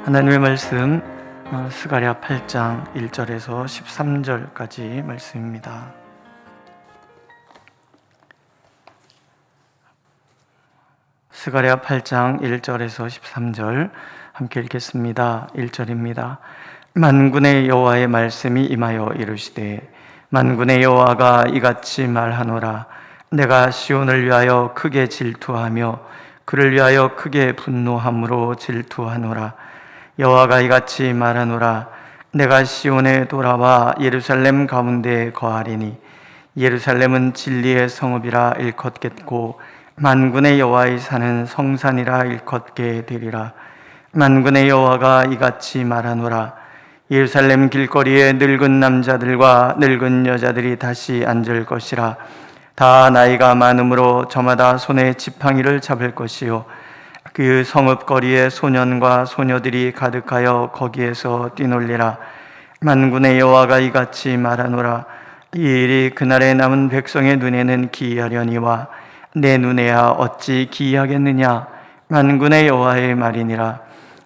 하나님의 말씀 스가랴 8장 1절에서 13절까지 말씀입니다. 스가랴 8장 1절에서 13절 함께 읽겠습니다. 1절입니다. 만군의 여호와의 말씀이 임하여 이르시되 만군의 여호와가 이같이 말하노라. 내가 시온을 위하여 크게 질투하며 그를 위하여 크게 분노함으로 질투하노라. 여호와가 이같이 말하노라. 내가 시온에 돌아와 예루살렘 가운데 거하리니 예루살렘은 진리의 성읍이라 일컫겠고 만군의 여호와의 산은 성산이라 일컫게 되리라. 만군의 여호와가 이같이 말하노라. 예루살렘 길거리에 늙은 남자들과 늙은 여자들이 다시 앉을 것이라. 다 나이가 많으므로 저마다 손에 지팡이를 잡을 것이요 그 성읍 거리에 소년과 소녀들이 가득하여 거기에서 뛰놀리라. 만군의 여호와가 이같이 말하노라. 이 일이 그날에 남은 백성의 눈에는 기이하려니와 내 눈에야 어찌 기이하겠느냐. 만군의 여호와의 말이니라.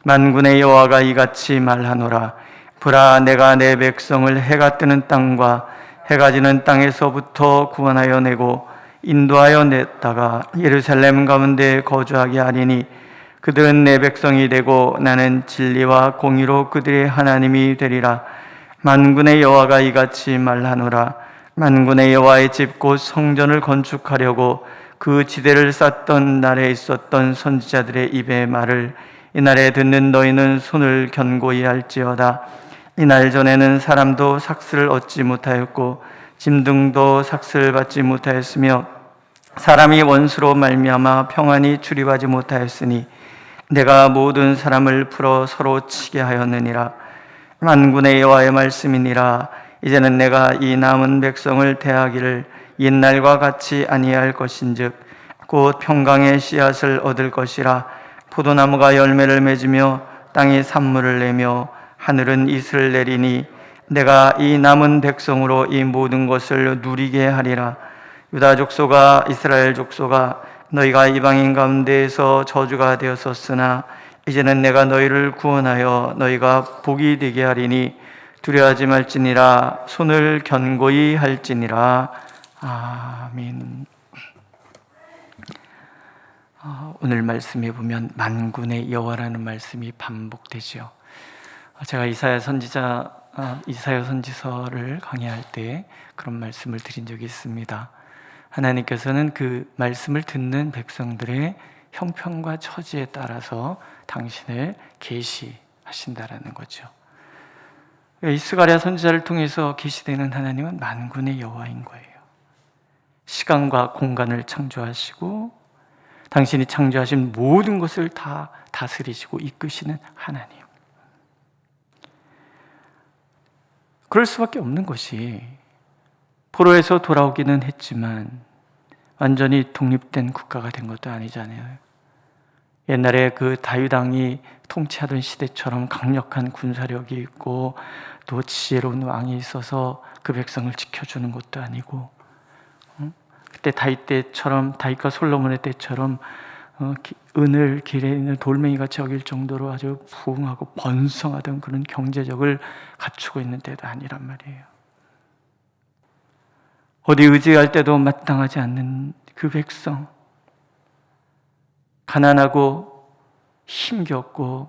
만군의 여호와가 이같이 말하노라. 보라, 내가 내 백성을 해가 뜨는 땅과 해가 지는 땅에서부터 구원하여 내고 인도하여 냈다가 예루살렘 가운데 거주하게 하리니 그들은 내 백성이 되고 나는 진리와 공의로 그들의 하나님이 되리라. 만군의 여호와가 이같이 말하노라. 만군의 여호와의 집 곧 성전을 건축하려고 그 지대를 쌓던 날에 있었던 선지자들의 입의 말을 이날에 듣는 너희는 손을 견고히 할지어다. 이날 전에는 사람도 삭슬을 얻지 못하였고 짐승도 삭슬을 받지 못하였으며 사람이 원수로 말미암아 평안히 출입하지 못하였으니 내가 모든 사람을 풀어 서로 치게 하였느니라. 만군의 여호와의 말씀이니라. 이제는 내가 이 남은 백성을 대하기를 옛날과 같이 아니할 것인즉 곧 평강의 씨앗을 얻을 것이라. 포도나무가 열매를 맺으며 땅이 산물을 내며 하늘은 이슬을 내리니 내가 이 남은 백성으로 이 모든 것을 누리게 하리라. 유다 족속아, 이스라엘 족속아, 너희가 이방인 가운데에서 저주가 되었었으나 이제는 내가 너희를 구원하여 너희가 복이 되게 하리니 두려워하지 말지니라. 손을 견고히 할지니라. 아멘. 오늘 말씀에 보면 만군의 여호와라는 말씀이 반복되죠. 제가 이사야 선지서를 강의할 때 그런 말씀을 드린 적이 있습니다. 하나님께서는 그 말씀을 듣는 백성들의 형편과 처지에 따라서 당신을 계시하신다라는 거죠. 이 스가랴 선지자를 통해서 계시되는 하나님은 만군의 여호와인 거예요. 시간과 공간을 창조하시고 당신이 창조하신 모든 것을 다 다스리시고 이끄시는 하나님. 그럴 수밖에 없는 것이 포로에서 돌아오기는 했지만 완전히 독립된 국가가 된 것도 아니잖아요. 옛날에 그 다윗 왕이 통치하던 시대처럼 강력한 군사력이 있고 또 지혜로운 왕이 있어서 그 백성을 지켜주는 것도 아니고 그때 다윗 때처럼 다윗과 솔로몬의 때처럼 은을 길에 있는 돌멩이같이 여길 정도로 아주 부흥하고 번성하던 그런 경제력을 갖추고 있는 때도 아니란 말이에요. 어디 의지할 때도 마땅하지 않는 그 백성, 가난하고 힘겹고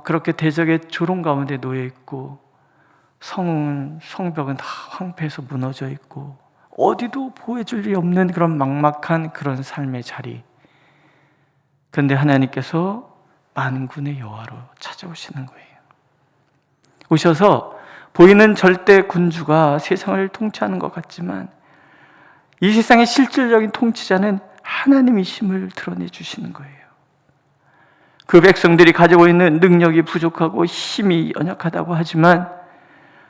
그렇게 대적의 조롱 가운데 놓여 있고 성벽은 다 황폐해서 무너져 있고 어디도 보호해줄 일이 없는 그런 막막한 그런 삶의 자리. 그런데 하나님께서 만군의 여호와로 찾아오시는 거예요. 오셔서 보이는 절대 군주가 세상을 통치하는 것 같지만 이 세상의 실질적인 통치자는 하나님이심을 드러내 주시는 거예요. 그 백성들이 가지고 있는 능력이 부족하고 힘이 연약하다고 하지만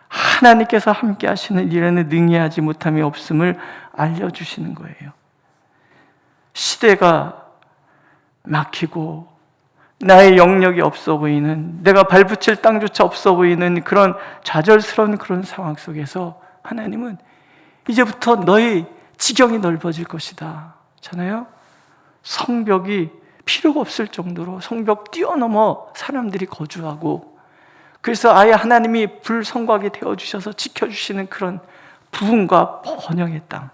하나님께서 함께 하시는 일에는 능히하지 못함이 없음을 알려주시는 거예요. 시대가 막히고 나의 영역이 없어 보이는, 내가 발붙일 땅조차 없어 보이는 그런 좌절스러운 그런 상황 속에서 하나님은 이제부터 너의 지경이 넓어질 것이다 잖아요. 성벽이 필요가 없을 정도로 성벽 뛰어넘어 사람들이 거주하고, 그래서 아예 하나님이 불성곽이 되어주셔서 지켜주시는 그런 부흥과 번영의 땅,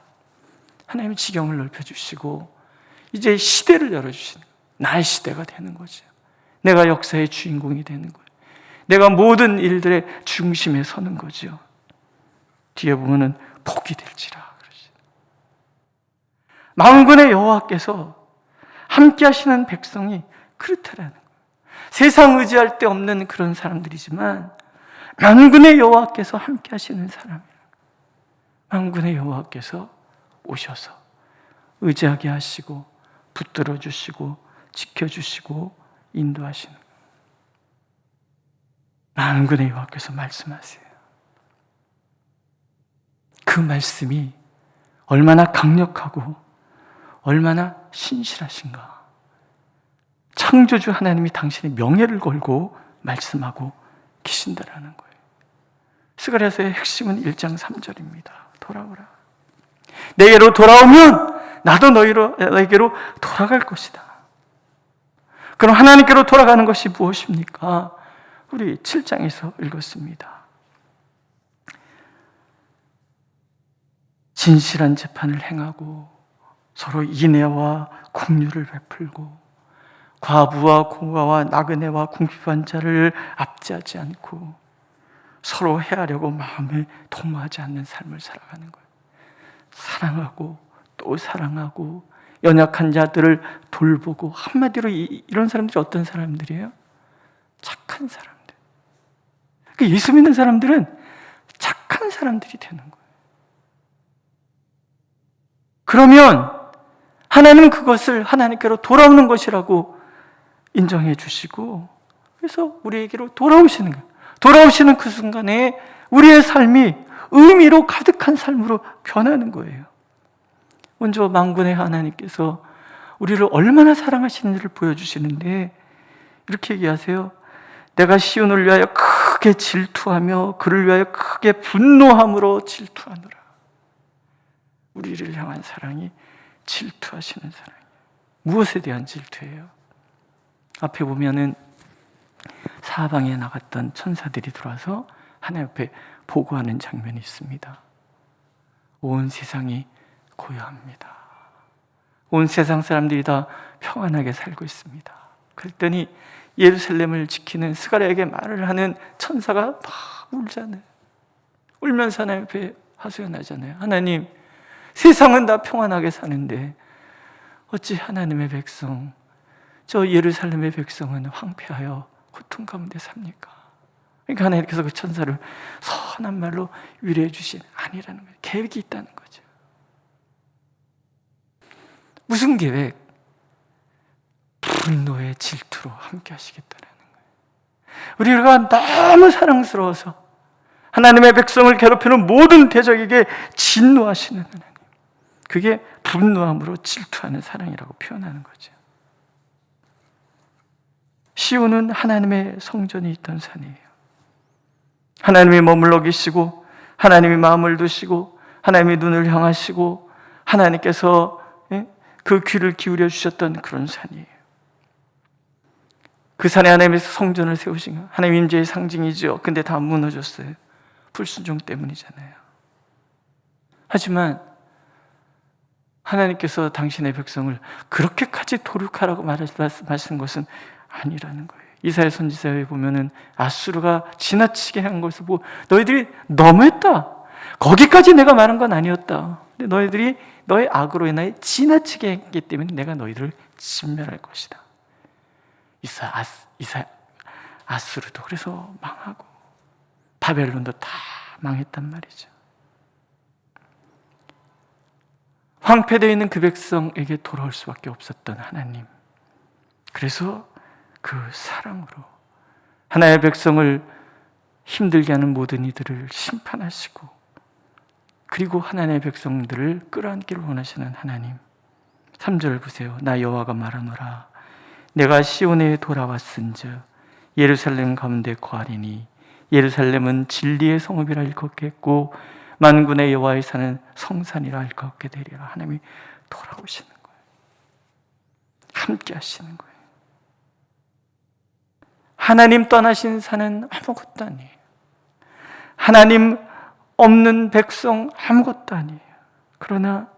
하나님이 지경을 넓혀주시고 이제 시대를 열어주시는 거예요. 나의 시대가 되는 거죠. 내가 역사의 주인공이 되는 거예요. 내가 모든 일들의 중심에 서는 거죠. 뒤에 보면은 복이 될지라 그러죠. 만군의 여호와께서 함께 하시는 백성이 그렇다라는 거예요. 세상 의지할 데 없는 그런 사람들이지만 만군의 여호와께서 함께 하시는 사람이에요. 만군의 여호와께서 오셔서 의지하게 하시고 붙들어 주시고 지켜주시고 인도하시는 거예요. 만군의 여호와께서 말씀하세요. 그 말씀이 얼마나 강력하고 얼마나 신실하신가. 창조주 하나님이 당신의 명예를 걸고 말씀하고 계신다라는 거예요. 스가랴서의 핵심은 1장 3절입니다. 돌아오라. 내게로 돌아오면 나도 너에게로 돌아갈 것이다. 그럼 하나님께로 돌아가는 것이 무엇입니까? 우리 7장에서 읽었습니다. 진실한 재판을 행하고 서로 인애와 긍휼을 베풀고 과부와 고아와 나그네와 궁핍한 자를 압제하지 않고 서로 해하려고 마음을 도모하지 않는 삶을 살아가는 거예요. 사랑하고 또 사랑하고 연약한 자들을 돌보고, 한마디로 이런 사람들이 어떤 사람들이에요? 착한 사람들. 예수 믿는 사람들은 착한 사람들이 되는 거예요. 그러면 하나님은 그것을 하나님께로 돌아오는 것이라고 인정해 주시고, 그래서 우리에게로 돌아오시는 거예요. 돌아오시는 그 순간에 우리의 삶이 의미로 가득한 삶으로 변하는 거예요. 먼저 만군의 하나님께서 우리를 얼마나 사랑하시는지를 보여주시는데 이렇게 얘기하세요. 내가 시온을 위하여 크게 질투하며 그를 위하여 크게 분노함으로 질투하노라. 우리를 향한 사랑이 질투하시는 사랑이에요. 무엇에 대한 질투예요? 앞에 보면은 사방에 나갔던 천사들이 들어와서 하나님 앞에 보고하는 장면이 있습니다. 온 세상이 고요합니다. 온 세상 사람들이 다 평안하게 살고 있습니다. 그랬더니 예루살렘을 지키는 스가랴에게 말을 하는 천사가 막 울잖아요. 울면서 하나님 앞에 하소연하잖아요. 하나님, 세상은 다 평안하게 사는데 어찌 하나님의 백성, 저 예루살렘의 백성은 황폐하여 고통 가운데 삽니까? 그러니까 하나님께서 그 천사를 선한 말로 위로해 주신 아니라는 거예요. 계획이 있다는 거죠. 무슨 계획? 분노의 질투로 함께 하시겠다는 거예요. 우리가 너무 사랑스러워서 하나님의 백성을 괴롭히는 모든 대적에게 진노하시는 하나님, 그게 분노함으로 질투하는 사랑이라고 표현하는 거죠. 시온은 하나님의 성전이 있던 산이에요. 하나님이 머물러 계시고 하나님이 마음을 두시고 하나님이 눈을 향하시고 하나님께서 그 귀를 기울여 주셨던 그런 산이에요. 그 산에 하나님께서 성전을 세우신 거, 하나님 임재의 상징이죠. 근데 다 무너졌어요. 불순종 때문이잖아요. 하지만 하나님께서 당신의 백성을 그렇게까지 도륙하라고 말씀하신 것은 아니라는 거예요. 이사야 선지자에 보면은 아수르가 지나치게 한 것을 보고 너희들이 너무했다. 거기까지 내가 말한 건 아니었다. 근데 너희들이 너의 악으로 인하여 지나치게 했기 때문에 내가 너희들을 진멸할 것이다. 아수르도 그래서 망하고 바벨론도 다 망했단 말이죠. 황폐되어 있는 그 백성에게 돌아올 수밖에 없었던 하나님, 그래서 그 사랑으로 하나님의 백성을 힘들게 하는 모든 이들을 심판하시고, 그리고 하나님의 백성들을 끌어안기를 원하시는 하나님. 3절 보세요. 나 여호와가 말하노라. 내가 시온에 돌아왔은즉 예루살렘 가운데 거하리니 예루살렘은 진리의 성읍이라 일컫겠고 만군의 여호와의 산은 성산이라 일컫게 되리라. 하나님이 돌아오시는 거예요. 함께 하시는 거예요. 하나님 떠나신 산은 아무것도 아니에요. 하나님 없는 백성 아무것도 아니에요. 그러나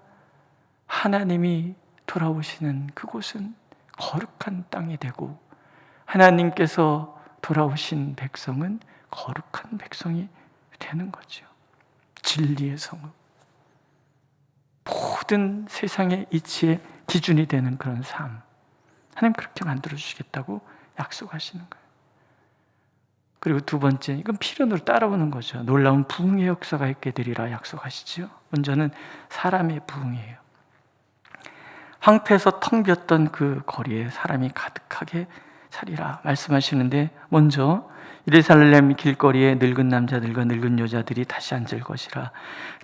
하나님이 돌아오시는 그곳은 거룩한 땅이 되고, 하나님께서 돌아오신 백성은 거룩한 백성이 되는 거죠. 진리의 성읍, 모든 세상의 이치의 기준이 되는 그런 삶, 하나님 그렇게 만들어 주시겠다고 약속하시는 거예요. 그리고 두 번째, 이건 필연으로 따라오는 거죠. 놀라운 부흥의 역사가 있게 되리라 약속하시죠. 먼저는 사람의 부흥이에요. 황폐해서 텅 비었던 그 거리에 사람이 가득하게 차리라 말씀하시는데, 먼저 예루살렘 길거리에 늙은 남자들과 늙은 여자들이 다시 앉을 것이라.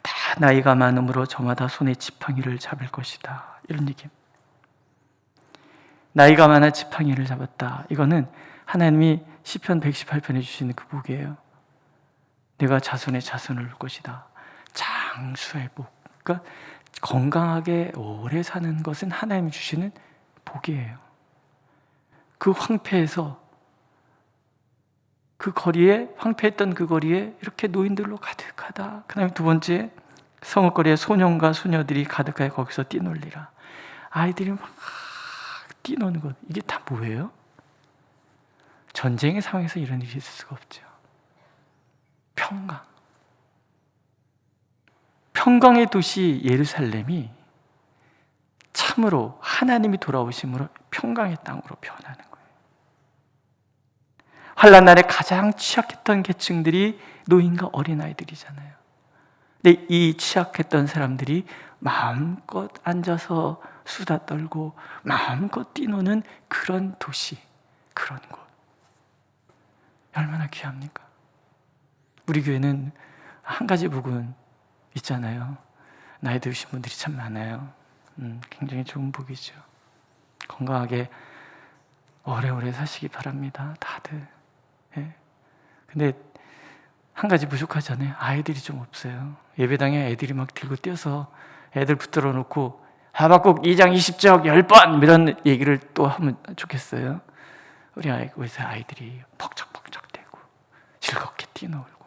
다 나이가 많음으로 저마다 손에 지팡이를 잡을 것이다. 이런 얘기. 나이가 많아 지팡이를 잡았다. 이거는 하나님이 시편 118편에 주시는 그 복이에요. 내가 자손의 자손을 올 것이다. 장수의 복. 그러니까 건강하게 오래 사는 것은 하나님이 주시는 복이에요. 그 황폐해서 그 거리에, 황폐했던 그 거리에 이렇게 노인들로 가득하다. 그 다음에 두 번째, 성읍거리에 소년과 소녀들이 가득하게 거기서 뛰놀리라. 아이들이 막 뛰노는 것, 이게 다 뭐예요? 전쟁의 상황에서 이런 일이 있을 수가 없죠. 평강. 평강의 도시 예루살렘이 참으로 하나님이 돌아오심으로 평강의 땅으로 변하는 거예요. 환난 날에 가장 취약했던 계층들이 노인과 어린아이들이잖아요. 근데 이 취약했던 사람들이 마음껏 앉아서 수다 떨고 마음껏 뛰노는 그런 도시, 그런 곳, 얼마나 귀합니까? 우리 교회는 한 가지 복은 있잖아요. 나이 드신 분들이 참 많아요. 굉장히 좋은 복이죠. 건강하게 오래오래 사시기 바랍니다, 다들. 예. 근데 한 가지 부족하잖아요. 아이들이 좀 없어요. 예배당에 애들이 막 들고 뛰어서 애들 붙들어 놓고 하박국 2장 20절 10번 이런 얘기를 또 하면 좋겠어요. 우리 아이들이 벅적벅적대고 즐겁게 뛰놀고,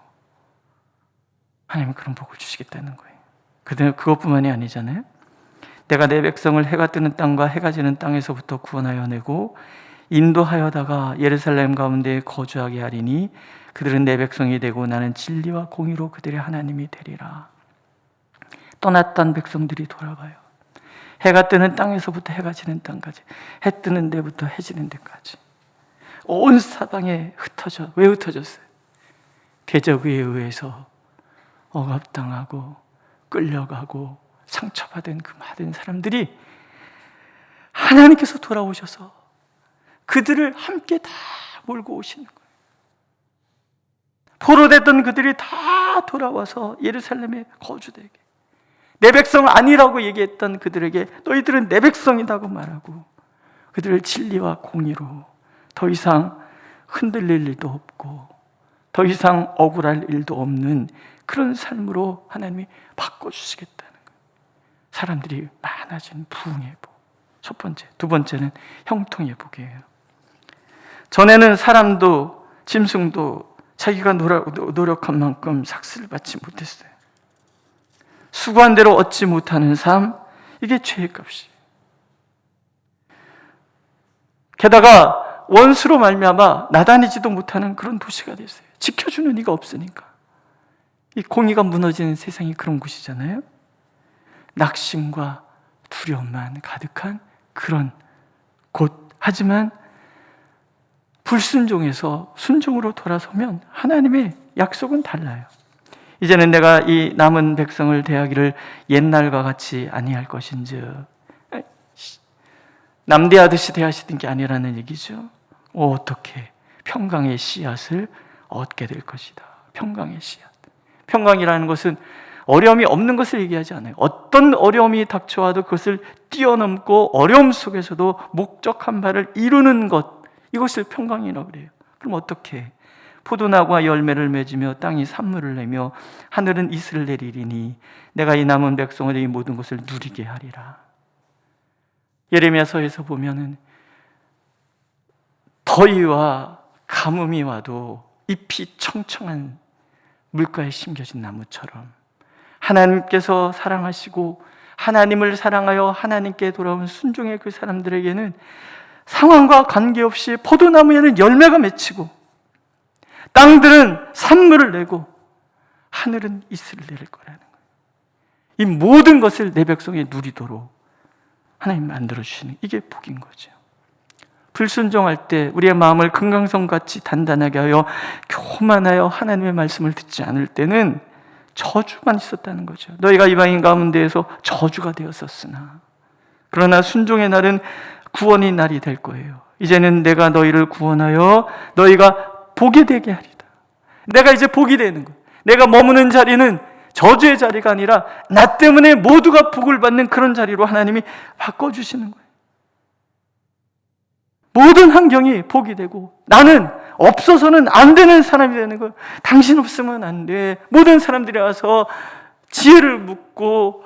하나님은 그런 복을 주시겠다는 거예요. 그것뿐만이 아니잖아요. 내가 내 백성을 해가 뜨는 땅과 해가 지는 땅에서부터 구원하여 내고 인도하여다가 예루살렘 가운데 거주하게 하리니 그들은 내 백성이 되고 나는 진리와 공의로 그들의 하나님이 되리라. 떠났던 백성들이 돌아가요. 해가 뜨는 땅에서부터 해가 지는 땅까지, 해 뜨는 데부터 해 지는 데까지 온 사방에 흩어져. 왜 흩어졌어요? 대적에 의해서 억압당하고 끌려가고 상처받은 그 많은 사람들이 하나님께서 돌아오셔서 그들을 함께 다 몰고 오시는 거예요. 포로됐던 그들이 다 돌아와서 예루살렘에 거주되게, 내 백성 아니라고 얘기했던 그들에게 너희들은 내 백성이라고 말하고, 그들을 진리와 공의로 더 이상 흔들릴 일도 없고 더 이상 억울할 일도 없는 그런 삶으로 하나님이 바꿔주시겠다는 거예요. 사람들이 많아진 부흥의 복, 첫 번째. 두 번째는 형통의 복이에요. 전에는 사람도 짐승도 자기가 노력한 만큼 삭스를 받지 못했어요. 수고한 대로 얻지 못하는 삶, 이게 죄의 값이에요. 게다가 원수로 말미암아 나다니지도 못하는 그런 도시가 됐어요. 지켜주는 이가 없으니까. 이 공의가 무너지는 세상이 그런 곳이잖아요. 낙심과 두려움만 가득한 그런 곳. 하지만 불순종에서 순종으로 돌아서면 하나님의 약속은 달라요. 이제는 내가 이 남은 백성을 대하기를 옛날과 같이 아니할 것인즉, 남대하듯이 대하시던 게 아니라는 얘기죠. 어떻게 평강의 씨앗을 얻게 될 것이다. 평강의 씨앗. 평강이라는 것은 어려움이 없는 것을 얘기하지 않아요. 어떤 어려움이 닥쳐와도 그것을 뛰어넘고 어려움 속에서도 목적한 바를 이루는 것, 이것을 평강이라고 그래요. 그럼 어떻게? 포도나무가 열매를 맺으며 땅이 산물을 내며 하늘은 이슬을 내리리니 내가 이 남은 백성을 이 모든 것을 누리게 하리라. 예레미야서에서 보면은 더위와 가뭄이 와도 잎이 청청한 물가에 심겨진 나무처럼 하나님께서 사랑하시고 하나님을 사랑하여 하나님께 돌아온 순종의 그 사람들에게는 상황과 관계없이 포도나무에는 열매가 맺히고 땅들은 산물을 내고 하늘은 이슬을 내릴 거라는 거예요. 이 모든 것을 내 백성이 누리도록 하나님 만들어주시는, 이게 복인 거죠. 불순종할 때 우리의 마음을 금강석같이 단단하게 하여 교만하여 하나님의 말씀을 듣지 않을 때는 저주만 있었다는 거죠. 너희가 이방인 가운데에서 저주가 되었었으나 그러나 순종의 날은 구원의 날이 될 거예요. 이제는 내가 너희를 구원하여 너희가 복이 되게 하리다. 내가 이제 복이 되는 거예요. 내가 머무는 자리는 저주의 자리가 아니라 나 때문에 모두가 복을 받는 그런 자리로 하나님이 바꿔주시는 거예요. 모든 환경이 복이 되고 나는 없어서는 안 되는 사람이 되는 거예요. 당신 없으면 안 돼. 모든 사람들이 와서 지혜를 묻고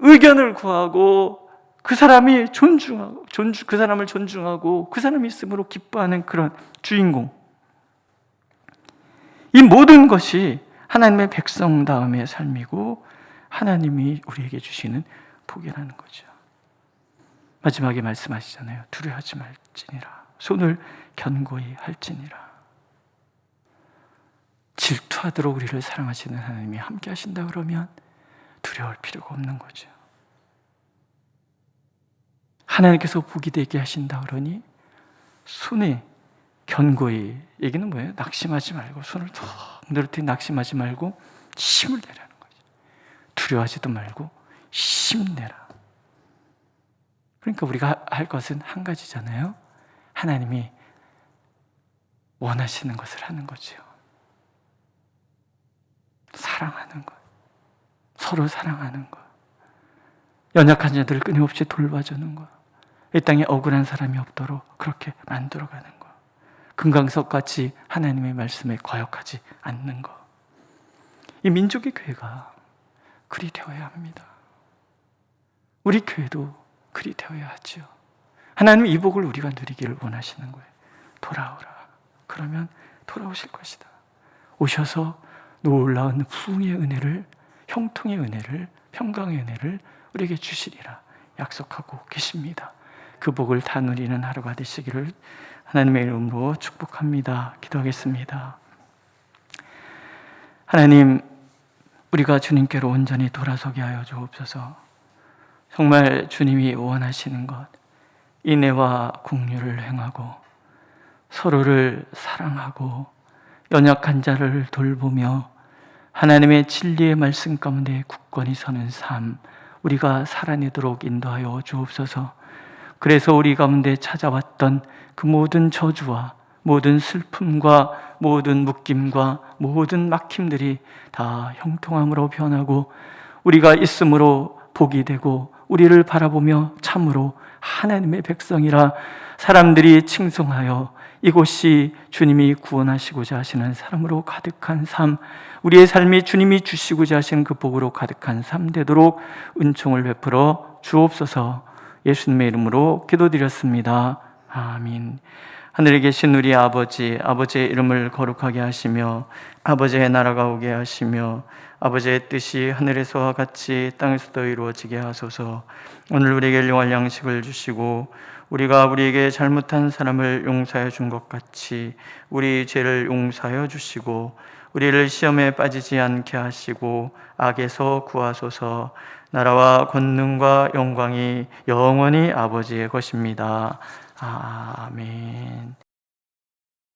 의견을 구하고 그 사람이 존중하고 그 사람을 존중하고 그 사람이 있음으로 기뻐하는 그런 주인공. 이 모든 것이 하나님의 백성다움의 삶이고 하나님이 우리에게 주시는 복이라는 거죠. 마지막에 말씀하시잖아요. 두려워하지 말지니라. 손을 견고히 할지니라. 질투하도록 우리를 사랑하시는 하나님이 함께 하신다 그러면 두려울 필요가 없는 거죠. 하나님께서 복이 되게 하신다 그러니 손에 견고히, 얘기는 뭐예요? 낙심하지 말고 손을 더 늘어뜨리 낙심하지 말고 힘을 내라는 거죠. 두려워하지도 말고 힘내라. 그러니까 우리가 할 것은 한 가지잖아요. 하나님이 원하시는 것을 하는 거죠. 사랑하는 것, 서로 사랑하는 것, 연약한 자들을 끊임없이 돌봐주는 것, 이 땅에 억울한 사람이 없도록 그렇게 만들어가는 것, 금강석같이 하나님의 말씀에 거역하지 않는 것. 이 민족의 교회가 그리 되어야 합니다. 우리 교회도 그리 되어야 하죠. 하나님 이 복을 우리가 누리기를 원하시는 거예요. 돌아오라. 그러면 돌아오실 것이다. 오셔서 놀라운 부흥의 은혜를, 형통의 은혜를, 평강의 은혜를 우리에게 주시리라 약속하고 계십니다. 그 복을 다 누리는 하루가 되시기를 하나님의 이름으로 축복합니다. 기도하겠습니다. 하나님, 우리가 주님께로 온전히 돌아서게 하여 주옵소서. 정말 주님이 원하시는 것, 인애와 긍휼을 행하고 서로를 사랑하고 연약한 자를 돌보며 하나님의 진리의 말씀 가운데 굳건히 서는 삶, 우리가 살아내도록 인도하여 주옵소서. 그래서 우리 가운데 찾아왔던 그 모든 저주와 모든 슬픔과 모든 묶임과 모든 막힘들이 다 형통함으로 변하고 우리가 있음으로 복이 되고 우리를 바라보며 참으로 하나님의 백성이라 사람들이 칭송하여 이곳이 주님이 구원하시고자 하시는 사람으로 가득한 삶, 우리의 삶이 주님이 주시고자 하시는 그 복으로 가득한 삶 되도록 은총을 베풀어 주옵소서. 예수님의 이름으로 기도드렸습니다. 아멘. 하늘에 계신 우리 아버지, 아버지의 이름을 거룩하게 하시며 아버지의 나라가 오게 하시며 아버지의 뜻이 하늘에서와 같이 땅에서도 이루어지게 하소서. 오늘 우리에게 일용할 양식을 주시고 우리가 우리에게 잘못한 사람을 용서해 준 것 같이 우리 죄를 용서하여 주시고 우리를 시험에 빠지지 않게 하시고 악에서 구하소서. 나라와 권능과 영광이 영원히 아버지의 것입니다. 아멘.